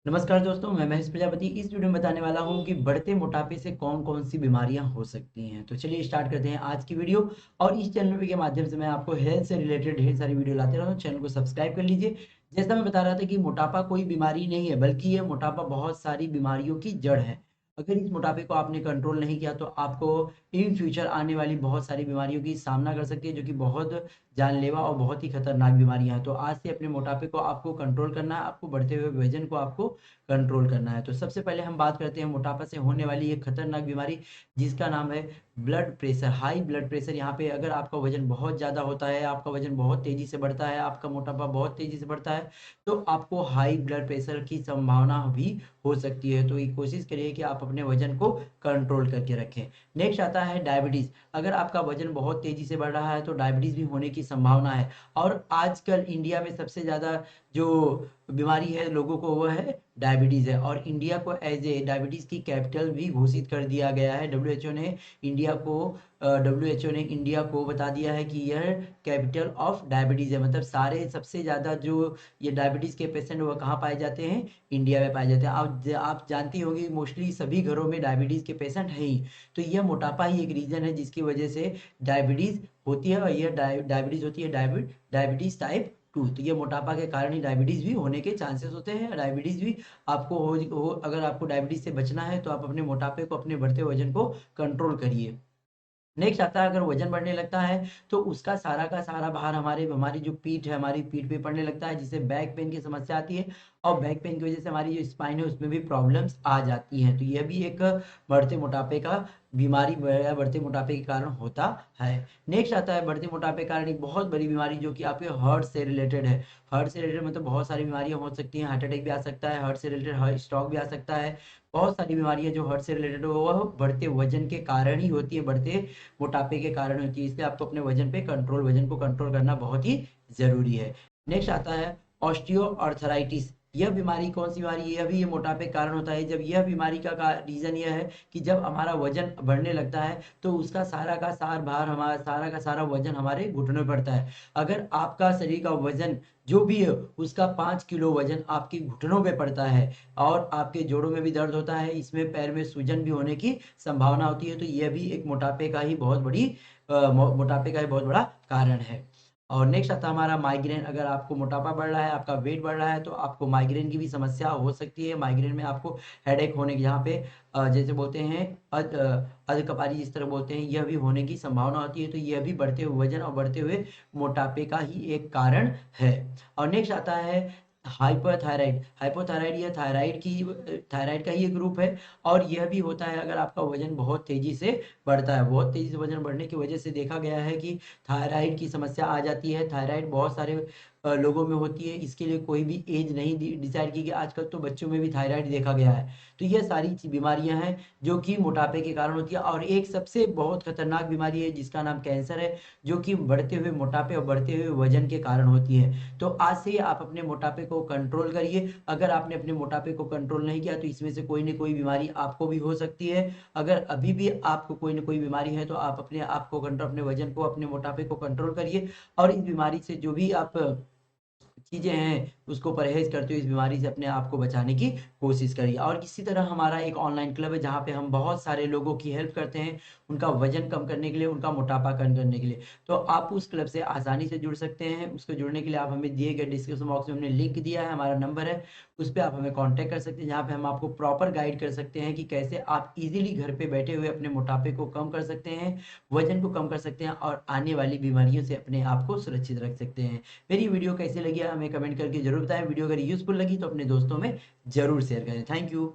नमस्कार दोस्तों, मैं महेश प्रजापति इस वीडियो में बताने वाला हूँ कि बढ़ते मोटापे से कौन-कौन सी बीमारियाँ हो सकती हैं। तो चलिए स्टार्ट करते हैं आज की वीडियो। और इस चैनल के माध्यम से मैं आपको हेल्थ से रिलेटेड ढेर सारी वीडियो लाते रहता हूँ। चैनल को सब्सक्राइब कर लीजिए। जैसा मैं बता रहा था कि मोटापा कोई बीमारी नहीं है, बल्कि ये मोटापा बहुत सारी बीमारियों की जड़ है। अगर इस मोटापे को आपने कंट्रोल नहीं किया तो आपको इन फ्यूचर आने वाली बहुत सारी बीमारियों की सामना कर सकती है, जो कि बहुत जानलेवा और बहुत ही खतरनाक बीमारियाँ हैं। तो आज से अपने मोटापे को आपको कंट्रोल करना है, आपको बढ़ते हुए वज़न को आपको कंट्रोल करना है। तो सबसे पहले हम बात करते हैं मोटापा से होने वाली एक खतरनाक बीमारी, जिसका नाम है blood pressure. High blood pressure. यहाँ पे अगर आपका वज़न बहुत ज़्यादा होता है, आपका वज़न बहुत तेज़ी से बढ़ता है, आपका मोटापा बहुत तेज़ी से बढ़ता है, तो आपको हाई ब्लड प्रेशर की संभावना भी हो सकती है। तो ये कोशिश करिए कि आप अपने वज़न को कंट्रोल करके रखें। नेक्स्ट आता है डायबिटीज़। अगर आपका वज़न बहुत तेज़ी से बढ़ रहा है तो डायबिटीज़ भी होने की संभावना है। और आजकल इंडिया में सबसे ज़्यादा जो बीमारी है लोगों को, वो है डायबिटीज़ है। और इंडिया को एज ए डायबिटीज़ की कैपिटल भी घोषित कर दिया गया है। डब्ल्यूएचओ ने इंडिया को बता दिया है कि यह कैपिटल ऑफ डायबिटीज़ है। मतलब सारे सबसे ज़्यादा जो ये डायबिटीज़ के पेशेंट वो कहाँ पाए जाते हैं? इंडिया में पाए जाते हैं। आप जानती होंगी मोस्टली सभी घरों में डायबिटीज़ के पेशेंट हैं ही। तो यह मोटापा ही एक रीज़न है जिसकी वजह से डायबिटीज़ होती है। और यह डायबिटीज़ होती है डायबिटीज़ टाइप 2। तो ये मोटापा के कारण ही डायबिटीज़ भी होने के चांसेस होते हैं। डायबिटीज़ भी आपको हो अगर आपको डायबिटीज़ से बचना है तो आप अपने मोटापे को, अपने बढ़ते वज़न को कंट्रोल करिए। नेक्स्ट आता है, अगर वज़न बढ़ने लगता है तो उसका सारा का सारा भार हमारी जो पीठ है, हमारी पीठ पे पड़ने लगता है, जिससे बैक पेन की समस्या आती है। और बैक पेन की वज़ह से हमारी जो स्पाइन है उसमें भी प्रॉब्लम्स आ जाती हैं। तो यह भी एक बढ़ते मोटापे का बीमारी या बढ़ते मोटापे के कारण होता है। नेक्स्ट आता है बढ़ते मोटापे के कारण एक बहुत बड़ी बीमारी, जो कि आपके हार्ट से रिलेटेड है। हार्ट से रिलेटेड मतलब बहुत सारी बीमारियाँ हो सकती हैं। हार्ट अटैक भी आ सकता है, हार्ट से रिलेटेड हार्ट स्ट्रोक भी आ सकता है। बहुत सारी बीमारियाँ जो हार्ट से रिलेटेड हो, वह बढ़ते वज़न के कारण ही होती है, बढ़ते मोटापे के कारण होती है। इसलिए आपको अपने वज़न को कंट्रोल करना बहुत ही ज़रूरी है। नेक्स्ट आता है ऑस्टियोआर्थराइटिस। यह बीमारी कौन-सी बीमारी है? यह भी ये मोटापे के कारण होता है। जब यह बीमारी का रीज़न यह है कि जब हमारा वज़न बढ़ने लगता है, तो उसका सारा का सार भार, हमारा सारा का सारा वज़न हमारे घुटनों पे पड़ता है। अगर आपका शरीर का वज़न जो भी है, उसका 5 किलो वज़न आपके घुटनों पे पड़ता है और आपके जोड़ों में भी दर्द होता है, इसमें पैर में सूजन भी होने की संभावना होती है, तो यह भी एक मोटापे का ही बहुत बड़ी मोटापे का ही बहुत बड़ा कारण है। और नेक्स्ट आता है हमारा माइग्रेन। अगर आपको मोटापा बढ़ रहा है, आपका वेट बढ़ रहा है, तो आपको माइग्रेन की भी समस्या हो सकती है। माइग्रेन में आपको हेडेक होने की, यहाँ पे जैसे बोलते हैं अधकपारी जिस तरह बोलते हैं, यह भी होने की संभावना होती है। तो यह भी बढ़ते हुए वज़न और बढ़ते हुए मोटापे का ही एक कारण है। और नेक्स्ट आता है हाइपरथायराइड। हाइपोथायराइड यह थायराइड का ही एक रूप है। और यह भी होता है अगर आपका वज़न बहुत तेज़ी से बढ़ता है। बहुत तेज़ी से वज़न बढ़ने की वजह से देखा गया है कि थायराइड की समस्या आ जाती है। थायराइड बहुत सारे लोगों में होती है। इसके लिए कोई भी एज नहीं डिसाइड की गई। आजकल तो बच्चों में भी थायराइड देखा गया है। तो ये सारी बीमारियां हैं जो कि मोटापे के कारण होती है। और एक सबसे बहुत खतरनाक बीमारी है जिसका नाम कैंसर है, जो कि बढ़ते हुए मोटापे और बढ़ते हुए वजन के कारण होती है। तो आज से ही आप अपने मोटापे को कंट्रोल करिए। अगर आपने अपने मोटापे को कंट्रोल नहीं किया तो इसमें से कोई न कोई बीमारी आपको भी हो सकती है। अगर अभी भी आपको कोई न कोई बीमारी है तो आप अपने आप को कंट्रोल, अपने वजन को, अपने मोटापे को कंट्रोल करिए। और इस बीमारी से जो भी आप चीज़ें हैं, उसको परहेज़ करते हुए इस बीमारी से अपने आप को बचाने की कोशिश करिए। और इसी तरह हमारा एक ऑनलाइन क्लब है जहाँ पे हम बहुत सारे लोगों की हेल्प करते हैं, उनका वज़न कम करने के लिए, उनका मोटापा कम करने के लिए। तो आप उस क्लब से आसानी से जुड़ सकते हैं। उसको जुड़ने के लिए आप हमें दिए गए डिस्क्रिप्शन बॉक्स में हमने लिंक दिया है, हमारा नंबर है, उस पे आप हमें कॉन्टैक्ट कर सकते हैं, जहाँ पे हम आपको प्रॉपर गाइड कर सकते हैं कि कैसे आप ईज़िली घर पे बैठे हुए अपने मोटापे को कम कर सकते हैं, वज़न को कम कर सकते हैं और आने वाली बीमारियों से अपने आप को सुरक्षित रख सकते हैं। मेरी वीडियो कैसी लगी है हमें कमेंट करके ज़रूर बताएँ। वीडियो अगर यूज़फुल लगी तो अपने दोस्तों में ज़रूर शेयर करें। Thank you.